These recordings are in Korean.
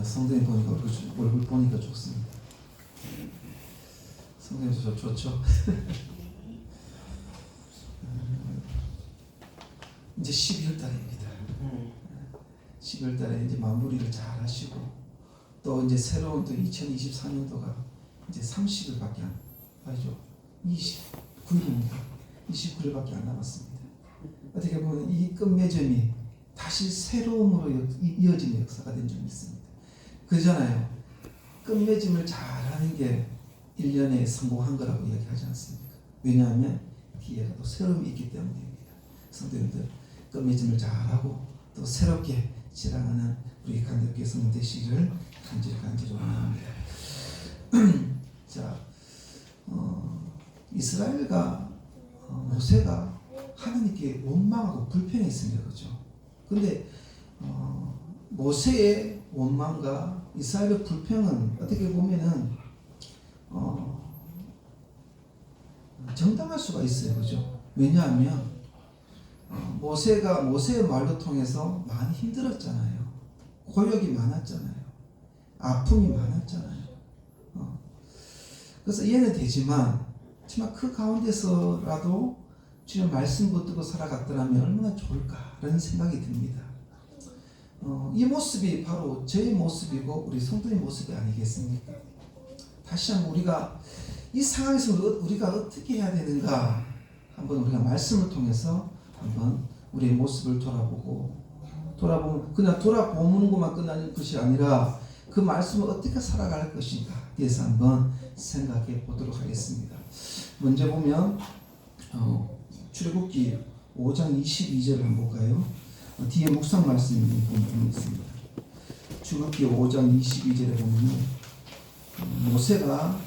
성도님 보니까 얼굴 보니까 좋습니다. 성도님 좋죠? 이제 12월 달입니다. 12월 달에 이제 마무리를 잘 하시고 또 이제 새로운 또 2024년도가 이제 30일밖에 안 아니죠. 29일입니다. 29일밖에 안 남았습니다. 어떻게 보면 이 끝맺음이 다시 새로움으로 이어지는 역사가 된 적이 있습니다. 그러잖아요. 끝맺음을 잘하는 게 1년에 성공한 거라고 이야기하지 않습니까? 왜냐하면 뒤에가 또 새로움이 있기 때문입니다. 성도님들 끝맺음을 잘하고 또 새롭게 지나가는 우리 간접교회 성도 되시기를 간절히 원합니다. 자, 이스라엘과 모세가 하나님께 원망하고 불평했습니다. 그렇죠? 근데 모세의 원망과 이스라엘의 불평은 어떻게 보면은 정당할 수가 있어요. 그렇죠? 왜냐하면 모세가 모세의 말로 통해서 많이 힘들었잖아요. 고역이 많았잖아요. 아픔이 많았잖아요. 그래서 이해는 되지만 정말 그 가운데서라도 주의 말씀 붙들고 살아갔더라면 얼마나 좋을까라는 생각이 듭니다. 이 모습이 바로 저의 모습이고 우리 성도의 모습이 아니겠습니까? 다시 한번 우리가 이 상황에서 우리가 어떻게 해야 되는가 한번 우리가 말씀을 통해서 한번 우리의 모습을 돌아보면 그냥 돌아보는 것만 끝나는 것이 아니라 그 말씀을 어떻게 살아갈 것인가 대해서 한번 생각해 보도록 하겠습니다. 먼저 보면 출애굽기 5장 22절을 한번 볼까요? 뒤에 묵상 말씀이 있습니다. 출애굽기 5장 22절에 보면 모세가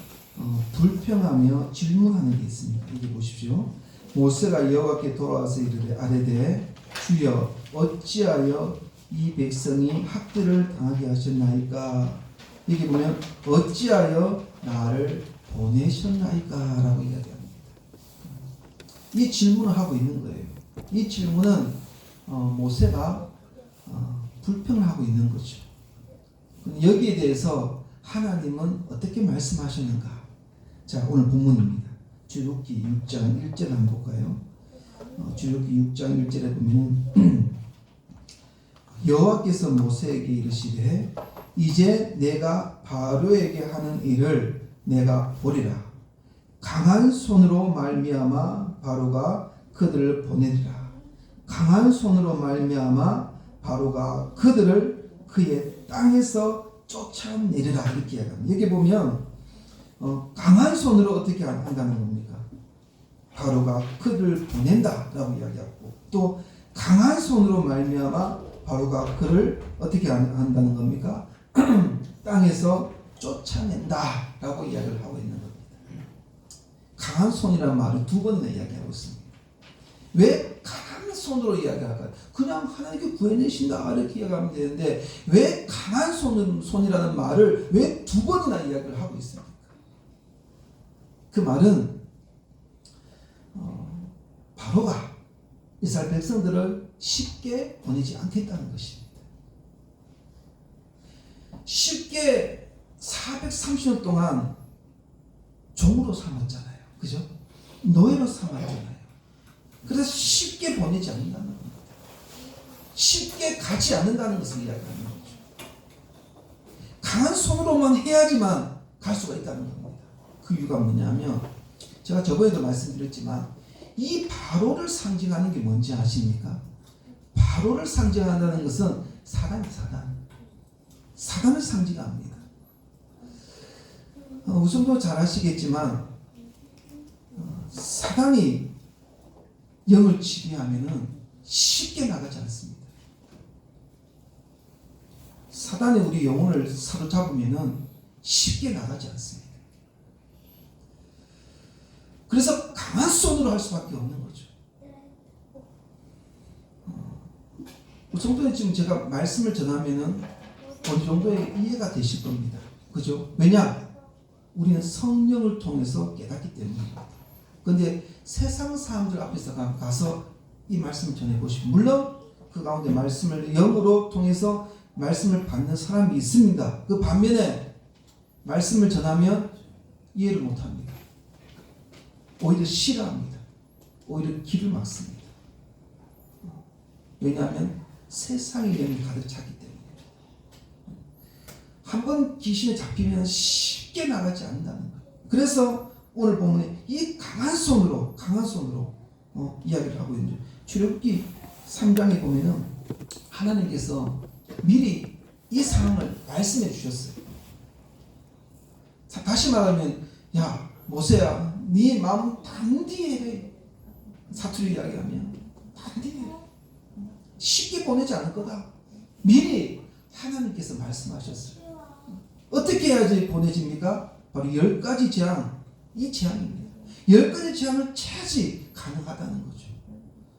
불평하며 질문하는 게 있습니다. 여기 보십시오. 모세가 여호와께 돌아와서 이르되 아뢰되 주여 어찌하여 이 백성이 학대를 당하게 하셨나이까. 여기 보면 어찌하여 나를 보내셨나이까 라고 이야기합니다. 이 질문을 하고 있는 거예요. 이 질문은 모세가 불평을 하고 있는 거죠. 여기에 대해서 하나님은 어떻게 말씀하셨는가. 자, 오늘 본문입니다. 출애굽기 6장 1절 한번 볼까요? 출애굽기 6장 1절에 보면 여호와께서 모세에게 이르시되 이제 내가 바로에게 하는 일을 내가 보리라. 강한 손으로 말미암아 바로가 그들을 보내리라. 강한 손으로 말미암아 바로가 그들을 그의 땅에서 쫓아내리라. 이렇게 이야기합니다. 여기 보면 강한 손으로 어떻게 한다는 겁니까? 바로가 그들을 보낸다라고 이야기하고 또 강한 손으로 말미암아 바로가 그를 어떻게 한다는 겁니까? 땅에서 쫓아낸다라고 이야기를 하고 있는 겁니다. 강한 손이라는 말을 두 번이나 이야기하고 있습니다. 왜 강한 손으로 이야기할까요? 그냥 하나님께 구해내신다 이렇게 이야기하면 되는데 왜 강한 손이라는 말을 왜 두 번이나 이야기를 하고 있습니까? 그 말은 바로가 이스라엘 백성들을 쉽게 보내지 않겠다는 것입니다. 쉽게 430년 동안 종으로 삼았잖아요. 그죠? 노예로 삼았잖아요. 그래서 쉽게 보내지 않는다는 겁니다. 쉽게 가지 않는다는 것을 이야기하는 거죠. 강한 손으로만 해야지만 갈 수가 있다는 겁니다. 그 이유가 뭐냐면 제가 저번에도 말씀드렸지만 이 바로를 상징하는 게 뭔지 아십니까? 바로를 상징한다는 것은 사단을 상징합니다. 우선도 잘 아시겠지만 사단이 영을 지배하면 쉽게 나가지 않습니다. 사단이 우리 영혼을 사로잡으면 쉽게 나가지 않습니다. 그래서 강한 손으로 할 수밖에 없는 거죠. 우리 성도님 지금 제가 말씀을 전하면은 어느 정도의 이해가 되실 겁니다. 그죠? 왜냐? 우리는 성령을 통해서 깨닫기 때문입니다. 그런데 세상 사람들 앞에서 가서 이 말씀을 전해보시고 물론 그 가운데 말씀을 영으로 통해서 말씀을 받는 사람이 있습니다. 그 반면에 말씀을 전하면 이해를 못합니다. 오히려 싫어합니다. 오히려 길을 막습니다. 왜냐하면 세상의 영이 가득 차기 때문에. 한번 귀신에 잡히면 쉽게 나가지 않는다는 거예요. 그래서 오늘 본문에 이 강한 손으로 이야기를 하고 있는 거예요. 출애굽기 3장에 보면은 하나님께서 미리 이 상황을 말씀해 주셨어요. 다시 말하면, 야 모세야, 네 마음 단디히 해래. 사투리 이야기하면 단디히 해래. 쉽게 보내지 않을 거다. 미리 하나님께서 말씀하셨어요. 어떻게 해야지 보내집니까? 바로 10가지 재앙, 이 재앙입니다. 10가지 재앙을 쳐야지 가능하다는 거죠.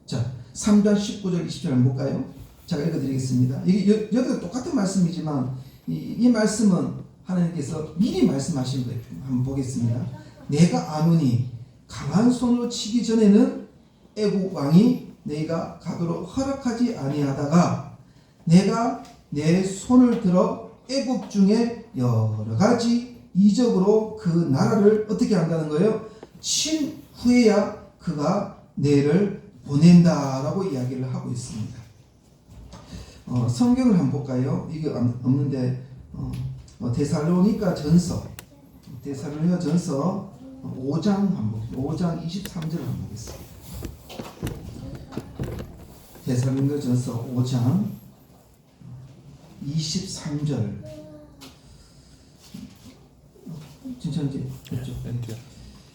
자, 3장 19절 20절 한번 볼까요? 제가 읽어드리겠습니다. 여기도 똑같은 말씀이지만 이 말씀은 하나님께서 미리 말씀하신 거예요. 한번 보겠습니다. 내가 아노니 강한 손으로 치기 전에는 애국 왕이 내가 가도록 허락하지 아니하다가 내가 내 손을 들어 애국 중에 여러 가지 이적으로 그 나라를 어떻게 한다는 거예요? 친 후에야 그가 내를 보낸다라고 이야기를 하고 있습니다. 성경을 한번 볼까요? 이게 없는데 데살로니가 전서 5장 한번 5장 23절을 한번 보겠습니다. 데살로니가 전서 5장 23절. 진짜 이제 됐죠?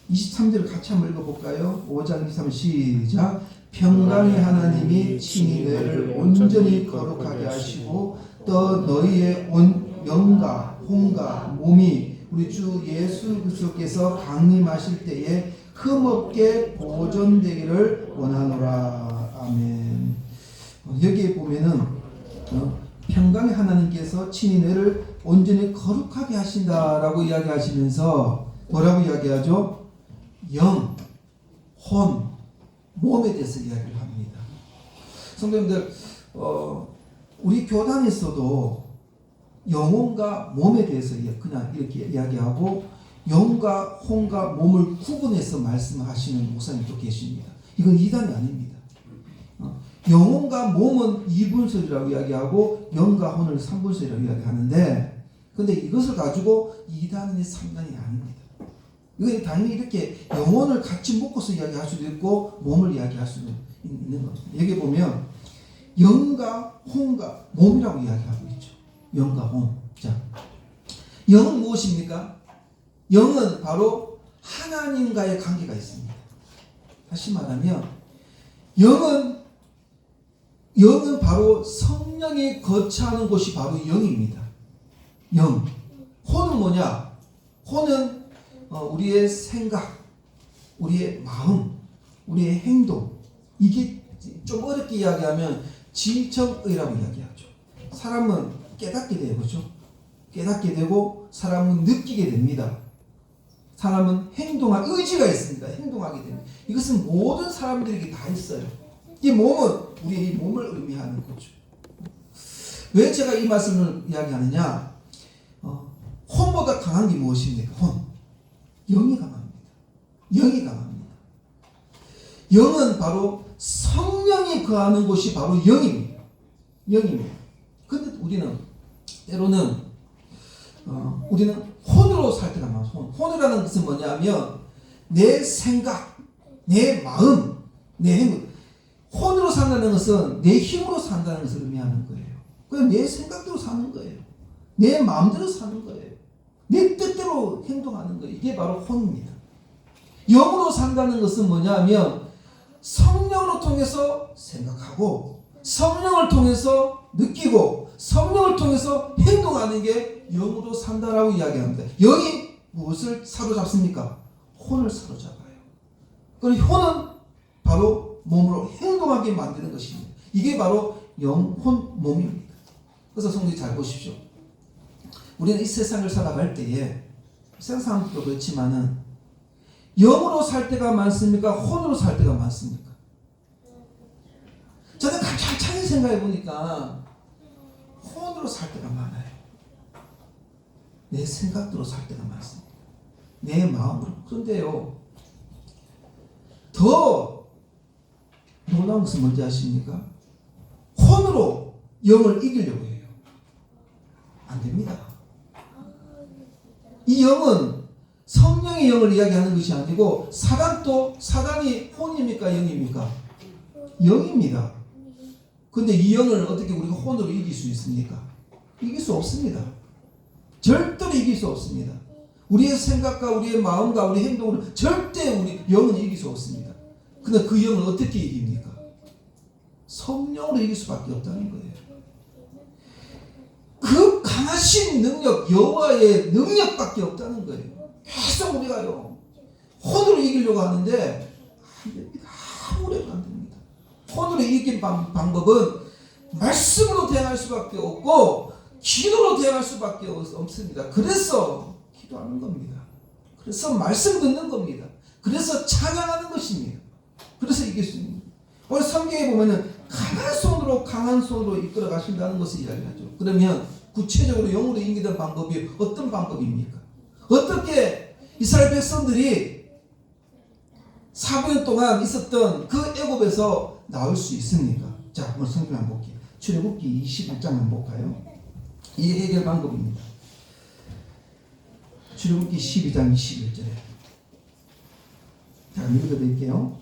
23절을 같이 한번 읽어볼까요? 5장 23절 시작. 평강의 하나님이 친히 너희를 온전히 거룩하게 하시고 또 너희의 온 영과 혼과 몸이 우리 주 예수 그리스도께서 강림하실 때에 흠없게 보존되기를 원하노라. 아멘. 여기에 보면은 평강의 하나님께서 친히 너희를 온전히 거룩하게 하신다라고 이야기하시면서 뭐라고 이야기하죠? 영, 혼, 몸에 대해서 이야기를 합니다. 성도님들, 우리 교단에서도 영혼과 몸에 대해서 그냥 이렇게 이야기하고 영과 혼과 몸을 구분해서 말씀하시는 목사님도 계십니다. 이건 이단이 아닙니다. 영혼과 몸은 2분설이라고 이야기하고 영과 혼을 3분설이라고 이야기하는데, 근데 이것을 가지고 2단이 3단이 아닙니다. 이건 당연히 이렇게 영혼을 같이 묶어서 이야기할 수도 있고 몸을 이야기할 수도 있는 겁니다. 여기 보면 영과 혼과 몸이라고 이야기하고 있죠. 영과 혼. 자, 영은 무엇입니까? 영은 바로 하나님과의 관계가 있습니다. 다시 말하면 영은 바로 성령이 거처하는 곳이 바로 영입니다. 영. 혼은 뭐냐? 혼은 우리의 생각, 우리의 마음, 우리의 행동. 이게 좀 어렵게 이야기하면 지정의라고 이야기하죠. 사람은 깨닫게 되고, 그렇죠? 깨닫게 되고 사람은 느끼게 됩니다. 사람은 행동할 의지가 있습니다. 행동하게 됩니다. 이것은 모든 사람들에게 다 있어요. 이 몸은 우리의 이 몸을 의미하는 거죠. 왜 제가 이 말씀을 이야기하느냐? 혼보다 강한 게 무엇입니까? 혼. 영이 강합니다. 영이 강합니다. 영은 바로 성령이 거하는 곳이 바로 영입니다. 영입니다. 근데 우리는 때로는 우리는 혼으로 살 때가 많아요. 혼이라는 것은 뭐냐면 내 생각, 내 마음, 내 행동. 혼으로 산다는 것은 내 힘으로 산다는 것을 의미하는 거예요. 그냥 내 생각대로 사는 거예요. 내 마음대로 사는 거예요. 내 뜻대로 행동하는 거예요. 이게 바로 혼입니다. 영으로 산다는 것은 뭐냐면 성령으로 통해서 생각하고 성령을 통해서 느끼고 성령을 통해서 행동하는 게 영으로 산다라고 이야기합니다. 영이 무엇을 사로잡습니까? 혼을 사로잡아요. 그럼 혼은 바로 몸으로 행동하게 만드는 것입니다. 이게 바로 영혼 몸입니다. 그래서 성도님 잘 보십시오. 우리는 이 세상을 살아갈 때에 세상 사람들도 그렇지만은 영으로 살 때가 많습니까? 혼으로 살 때가 많습니까? 저는 천천히 생각해 보니까 혼으로 살 때가 많아요. 내 생각대로 살 때가 많습니다. 내 마음으로. 그런데요, 더 놀라운 것은 뭔지 아십니까? 혼으로 영을 이기려고 해요. 안 됩니다. 이 영은 성령의 영을 이야기하는 것이 아니고, 사단이 혼입니까 영입니까? 영입니다. 근데 이 영을 어떻게 우리가 혼으로 이길 수 있습니까? 이길 수 없습니다. 절대로 이길 수 없습니다. 우리의 생각과 우리의 마음과 우리의 행동으로 절대 우리 영은 이길 수 없습니다. 근데 그 영을 어떻게 이깁니까? 성령으로 이길 수밖에 없다는 거예요. 그 강하신 능력, 여호와의 능력밖에 없다는 거예요. 계속 우리가요, 혼으로 이기려고 하는데 안 됩니다. 아무래도 안 됩니다. 혼으로 이긴 방법은 말씀으로 대항할 수밖에 없고 기도로 대항할 수밖에 없습니다. 그래서 기도하는 겁니다. 그래서 말씀 듣는 겁니다. 그래서 찬양하는 것입니다. 그래서 이길 수 있는 겁니다. 오늘 성경에 보면은 강한 손으로 이끌어 가신다는 것을 이야기하죠. 그러면 구체적으로 영으로 이기는 방법이 어떤 방법입니까? 어떻게 이스라엘 백성들이 400년 동안 있었던 그 애굽에서 나올 수 있습니까? 자, 한번 성경 한번 볼게요. 출애굽기 21장 한번 볼까요? 이 해결 방법입니다. 출애굽기 12장 21절에 자, 읽어드릴게요.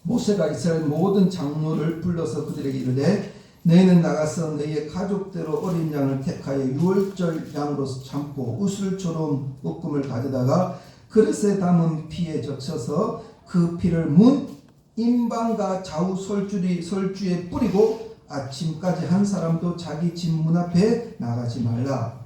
모세가 이스라엘 모든 장로를 불러서 그들에게 이르되 너희는 나가서 너희의 가족대로 어린 양을 택하여 유월절 양으로서 참고 우슬처럼 볶음을 가져다가 그릇에 담은 피에 적셔서 그 피를 문 임방과 좌우 솔주에 뿌리고 아침까지 한 사람도 자기 집 문 앞에 나가지 말라.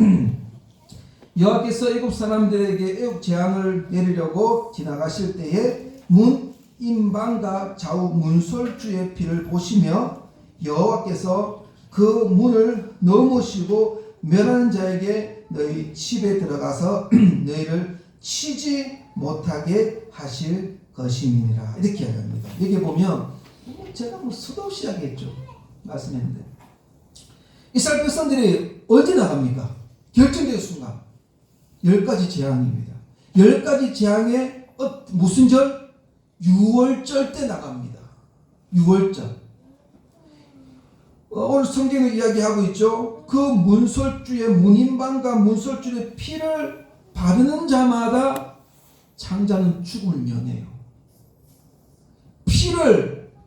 여호와께서 애굽 사람들에게 애굽 재앙을 내리려고 지나가실 때에 문 임방과 좌우 문솔주의 피를 보시며 여호와께서 그 문을 넘으시고 멸하는 자에게 너희 집에 들어가서 너희를 치지 못하게 하실 것임이니라. 이렇게 이야기합니다. 여기 보면 제가 수도 없이 이야기했죠. 말씀했는데 이스라엘 백성들이 언제 나갑니까? 결정적인 순간 10가지 재앙입니다. 10가지 재앙에 무슨 절? 6월절 때 나갑니다. 6월절. 오늘 성경을 이야기하고 있죠. 그 문설주의 문인방과 문설주의 피를 바르는 자마다 장자는 죽음을 면해요.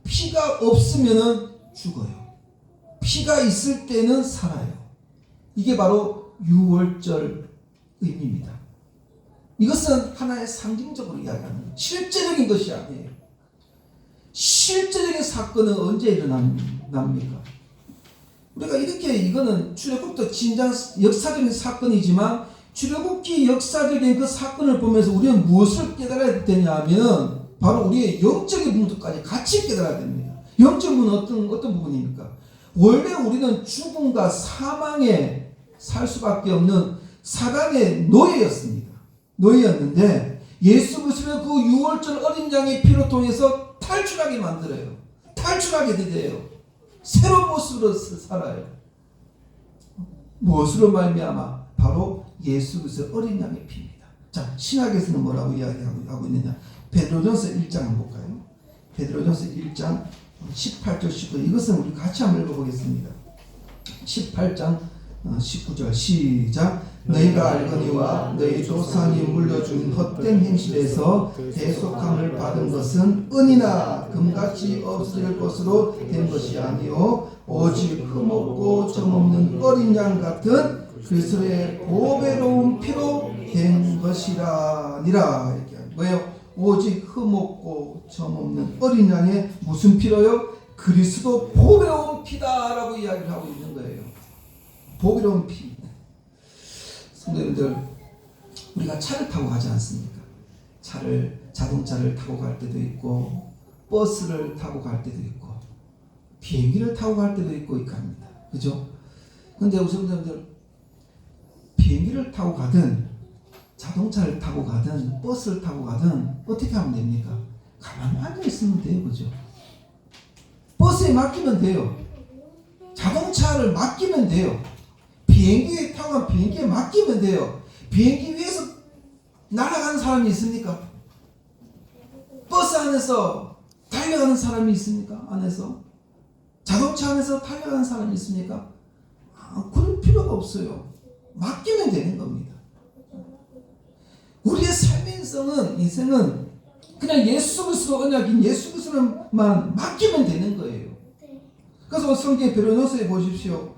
피가 없으면 죽어요. 피가 있을 때는 살아요. 이게 바로 6월절 의미입니다. 이것은 하나의 상징적으로 이야기하는 거예요. 실제적인 것이 아니에요. 실제적인 사건은 언제 일어납니까? 우리가 이렇게 이거는 출애굽도 진짜 역사적인 사건이지만 출애굽기 역사적인 그 사건을 보면서 우리는 무엇을 깨달아야 되냐 하면 바로 우리의 영적인 부분까지 같이 깨달아야 됩니다. 영적인 부분은 어떤 부분입니까? 원래 우리는 죽음과 사망에 살 수밖에 없는 사단의 노예였는데 예수 그리스도의 그 6월절 어린 양의 피로 통해서 탈출하게 만들어요. 탈출하게 되대요. 새로운 모습으로 살아요. 무엇으로 말미암아? 바로 예수 그리스도의 어린 양의 피입니다. 자, 신학에서는 뭐라고 이야기하고 있느냐? 베드로전서 1장 한번 볼까요? 베드로전서 1장 18절 19절 이것은 우리 같이 한번 읽어보겠습니다. 18장 19절 시작. 너희가 알거니와 너희 조상이 물려준 헛된 행실에서 대속함을 받은 것은 은이나 금같이 없어질 것으로 된 것이 아니요 오직 흠없고 점없는 어린 양 같은 그리스도의 보배로운 피로 된 것이라니라. 이렇게 뭐예요? 오직 흠없고 점없는 어린 양의 무슨 피로요? 그리스도 보배로운 피다라고 이야기를 하고 있는 거예요. 보배로운 피. 성도님들, 우리가 차를 타고 가지 않습니까? 자동차를 타고 갈 때도 있고 버스를 타고 갈 때도 있고 비행기를 타고 갈 때도 있고 이렇게 합니다. 그죠? 근데 우선들 비행기를 타고 가든 자동차를 타고 가든 버스를 타고 가든 어떻게 하면 됩니까? 가만히 앉아 있으면 돼요. 그죠? 버스에 맡기면 돼요. 자동차에 자동차를 맡기면 돼요. 비행기에 타고 가면 비행기에 맡기면 돼요. 비행기 위에서 날아가는 사람이 있습니까? 버스 안에서 달려가는 사람이 있습니까? 안에서? 자동차 안에서 달려가는 사람이 있습니까? 그럴 필요가 없어요. 맡기면 되는 겁니다. 우리의 삶의 인생은 그냥 예수 그리스도 언약인 예수 그리스도만 맡기면 되는 거예요. 그래서 성경의 베드로전서에 보십시오.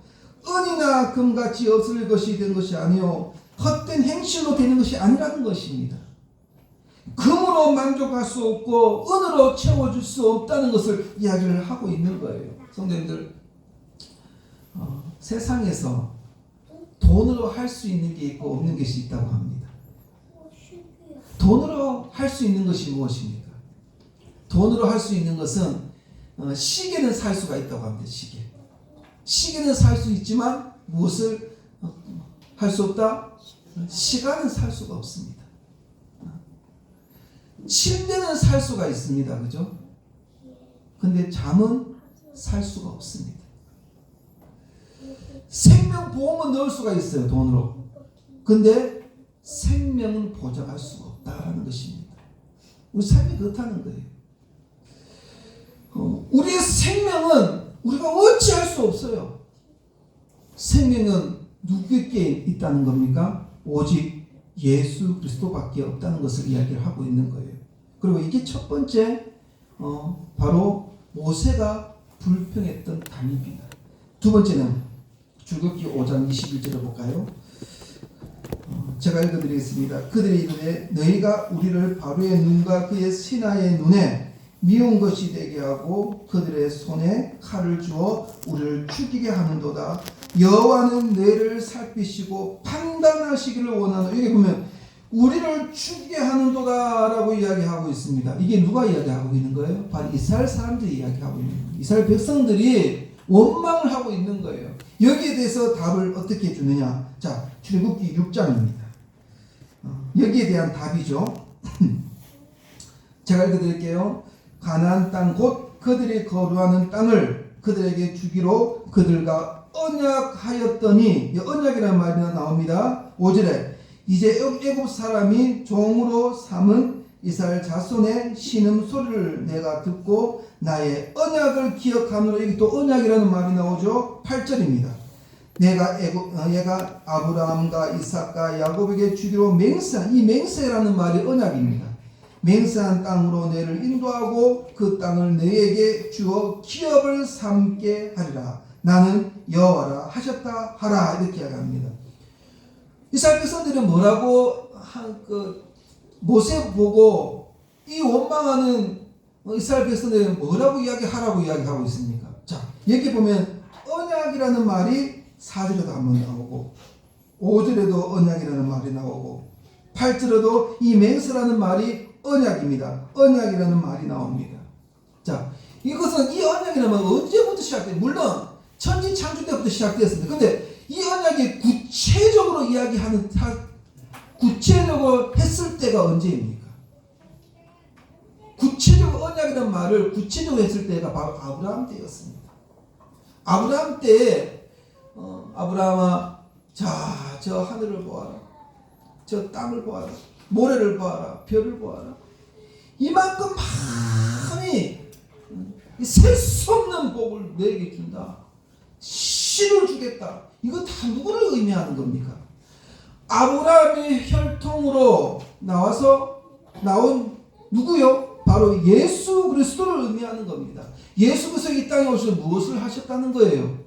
은이나 금같이 없을 것이 된 것이 아니요 헛된 행실로 되는 것이 아니라는 것입니다. 금으로 만족할 수 없고 은으로 채워줄 수 없다는 것을 이야기를 하고 있는 거예요. 성도님들, 세상에서 돈으로 할 수 있는 게 있고 없는 것이 있다고 합니다. 돈으로 할 수 있는 것이 무엇입니까? 돈으로 할 수 있는 것은 시계는 살 수가 있다고 합니다. 시계는 살 수 있지만 무엇을 할 수 없다? 시간은 살 수가 없습니다. 침대는 살 수가 있습니다. 그죠? 근데 잠은 살 수가 없습니다. 생명보험은 넣을 수가 있어요. 돈으로. 근데 생명은 보장할 수가 없다라는 것입니다. 우리 삶이 그렇다는 거예요. 우리의 생명은 우리가 어찌할 수 없어요. 생명은 누구에게 있다는 겁니까? 오직 예수 그리스도밖에 없다는 것을 이야기를 하고 있는 거예요. 그리고 이게 첫 번째 바로 모세가 불평했던 담입니다. 두 번째는 출애굽기 5장 21절을 볼까요? 제가 읽어드리겠습니다. 그들이 이르되 너희가 우리를 바로의 눈과 그의 신하의 눈에 미운 것이 되게 하고 그들의 손에 칼을 주어 우리를 죽이게 하는도다. 여호와는 너희를 살피시고 판단하시기를 원하노. 여기 보면 우리를 죽이게 하는도다 라고 이야기하고 있습니다. 이게 누가 이야기하고 있는 거예요? 바로 이스라엘 사람들이 이야기하고 있는 거예요. 이스라엘 백성들이 원망을 하고 있는 거예요. 여기에 대해서 답을 어떻게 주느냐? 자, 출애굽기 6장입니다. 여기에 대한 답이죠. 제가 읽어드릴게요. 가나안 땅 곧 그들이 거주하는 땅을 그들에게 주기로 그들과 언약하였더니, 언약이라는 말이 나옵니다. 5절에 이제 애굽 사람이 종으로 삼은 이스라엘 자손의 신음소리를 내가 듣고 나의 언약을 기억함으로. 여기 또 언약이라는 말이 나오죠. 8절입니다. 얘가 아브라함과 이삭과 야곱에게 주기로 맹세한, 이 맹세라는 말이 언약입니다. 맹세한 땅으로 너희를 인도하고 그 땅을 너희에게 주어 기업을 삼게 하리라. 나는 여호와라 하셨다 하라. 이렇게 이야기합니다. 이스라엘 백성들은 뭐라고 모세 보고 이 원망하는 이스라엘 백성들은 뭐라고 이야기하라고 이야기하고 있습니까? 자, 여기 보면 언약이라는 말이 4절에도 한번 나오고 5절에도 언약이라는 말이 나오고 8절에도 이 맹세라는 말이 언약입니다. 언약이라는 말이 나옵니다. 자, 이것은 이 언약이라는 말은 언제부터 시작돼요? 물론 천지 창조 때부터 시작되었습니다. 근데 이 언약이 구체적으로 이야기하는, 구체적으로 했을 때가 언제입니까? 구체적으로 언약이라는 말을 구체적으로 했을 때가 바로 아브라함 때였습니다. 아브라함 때에 아브라함아, 자, 저 하늘을 보아라, 저 땅을 보아라, 모래를 보아라, 별을 보아라. 이만큼 많이 셀 수 없는 복을 너에게 준다. 씨를 주겠다. 이거 다 누구를 의미하는 겁니까? 아브라함의 혈통으로 나온 누구요? 바로 예수 그리스도를 의미하는 겁니다. 예수 그리스도 이 땅에 오셔서 무엇을 하셨다는 거예요?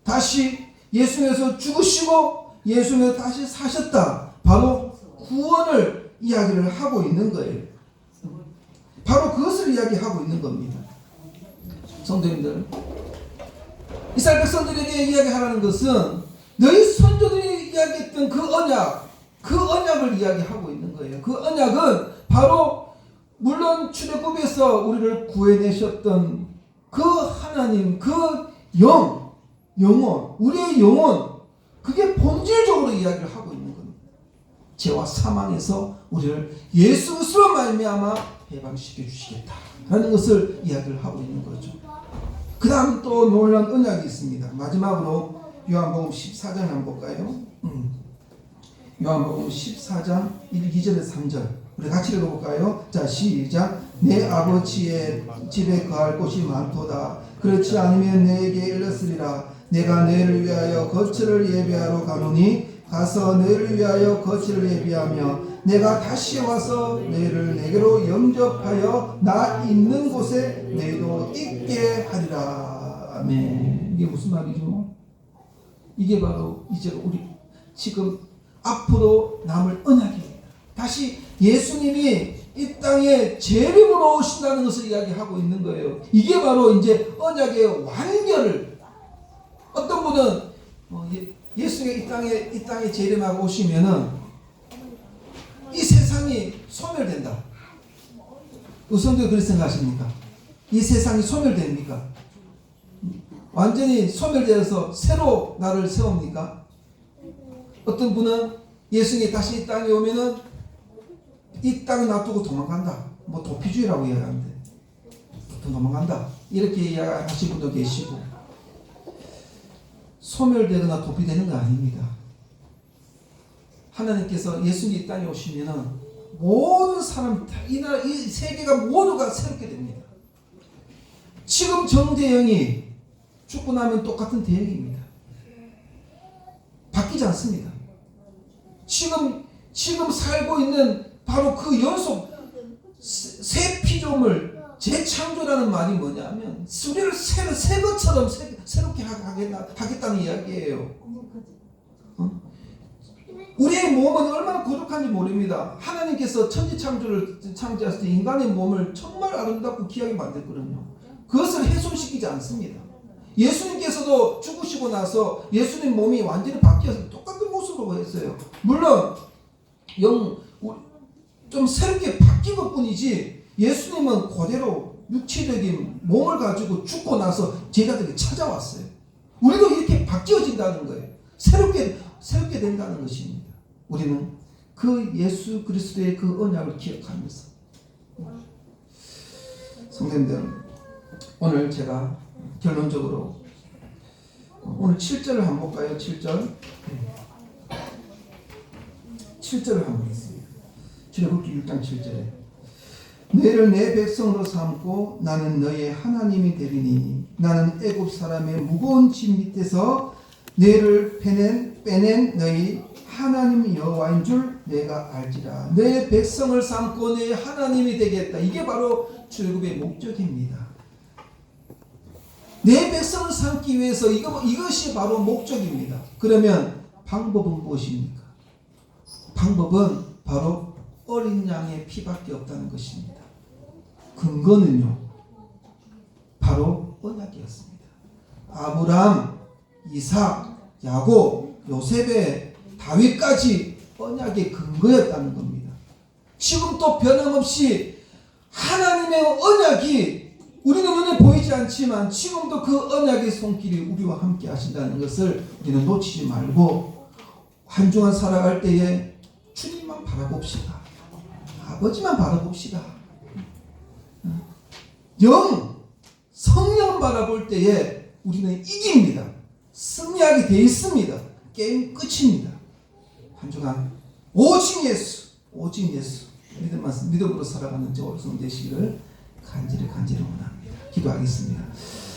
다시 예수님께서 죽으시고 예수님께서 다시 사셨다. 바로 구원을 이야기를 하고 있는 거예요. 바로 그것을 이야기하고 있는 겁니다. 성도님들, 이스라엘 백성들에게 이야기하라는 것은 너희 선조들이 이야기했던 그 언약을 이야기하고 있는 거예요. 그 언약은 바로 물론 출애굽에서 우리를 구해내셨던 그 하나님, 그 영혼, 우리의 영혼, 그게 본질적으로 이야기를 하고 있는 겁니다. 죄와 사망에서 우리를 예수 그리스도로 말미암아 해방시켜 주시겠다라는 것을 이야기를 하고 있는 거죠. 그 다음 또 놀라운 언약이 있습니다. 마지막으로 요한복음 14장 한번 볼까요? 요한복음 14장 2절에서 3절 우리 같이 읽어볼까요? 자, 시작. 내 아버지의 집에 거할 곳이 많도다. 그렇지 않으면 내게 일렀으리라. 내가 너희를 위하여 거처를 예비하러 가노니 가서 너희를 위하여 거처를 예비하며 내가 다시 와서 너희를 내게로 영접하여 나 있는 곳에 너희도 있게 하리라. 아멘. 이게 무슨 말이죠? 이게 바로 이제 우리 지금 앞으로 남을 언약입니다. 다시 예수님이 이 땅에 재림으로 오신다는 것을 이야기하고 있는 거예요. 이게 바로 이제 언약의 완결을, 어떤 분은 예수님이 이 땅에 재림하고 오시면은 이 세상이 소멸된다. 성도들 그렇게 생각하십니까? 이 세상이 소멸됩니까? 완전히 소멸되어서 새로 나를 세웁니까? 어떤 분은 예수님이 다시 이 땅에 오면은 이 땅을 놔두고 도망간다. 뭐 도피주의라고 이야기하는데 도망간다. 이렇게 이야기하시는 분도 계시고, 소멸되거나 도피되는 거 아닙니다. 하나님께서 예수님이 이 땅에 오시면은 모든 사람, 이 나라, 이 세계가 모두가 새롭게 됩니다. 지금 정대형이 죽고 나면 똑같은 대형입니다. 바뀌지 않습니다. 지금 살고 있는 바로 그 연속 새 피조물 재창조라는 말이 뭐냐면 우리를 새 것처럼 새롭게 하겠다는 이야기예요. 우리의 몸은 얼마나 부족한지 모릅니다. 하나님께서 천지창조를 창조했을 때 인간의 몸을 정말 아름답고 귀하게 만들거든요. 그것을 훼손시키지 않습니다. 예수님께서도 죽으시고 나서 예수님 몸이 완전히 바뀌어서 똑같은 모습으로 했어요. 물론 좀 새롭게 바뀐 것 뿐이지, 예수님은 그대로 육체적인 몸을 가지고 죽고 나서 제자들에게 찾아왔어요. 우리도 이렇게 바뀌어진다는 거예요. 새롭게 된다는 것입니다. 우리는 그 예수 그리스도의 그 언약을 기억하면서, 성도님들, 오늘 제가 결론적으로 오늘 7절을 한번 볼까요? 7절을 한번 보겠습니다. 출애굽기 6장 7절에 너희를 내 백성으로 삼고 나는 너희의 하나님이 되리니 나는 애굽 사람의 무거운 짐 밑에서 너희를 빼낸 너희 하나님 여호와인 줄 내가 알지라. 내 백성을 삼고 내 하나님이 되겠다. 이게 바로 출애굽의 목적입니다. 내 백성을 삼기 위해서 이것이 바로 목적입니다. 그러면 방법은 무엇입니까? 방법은 바로 어린 양의 피밖에 없다는 것입니다. 근거는요, 바로 언약이었습니다. 아브라함, 이삭, 야곱, 요셉의 다윗까지 언약의 근거였다는 겁니다. 지금 또 변함없이 하나님의 언약이 우리는 눈에 보이지 않지만 지금도 그 언약의 손길이 우리와 함께 하신다는 것을 우리는 놓치지 말고 한 주간 살아갈 때에 주님만 바라봅시다. 아버지만 바라봅시다. 성령 바라볼 때에 우리는 이깁니다. 승리하게 되어 있습니다. 게임 끝입니다. 한 주간 오직 예수 믿음으로 살아가는 저 올성 되시기를 간절히 원합니다. 기도하겠습니다.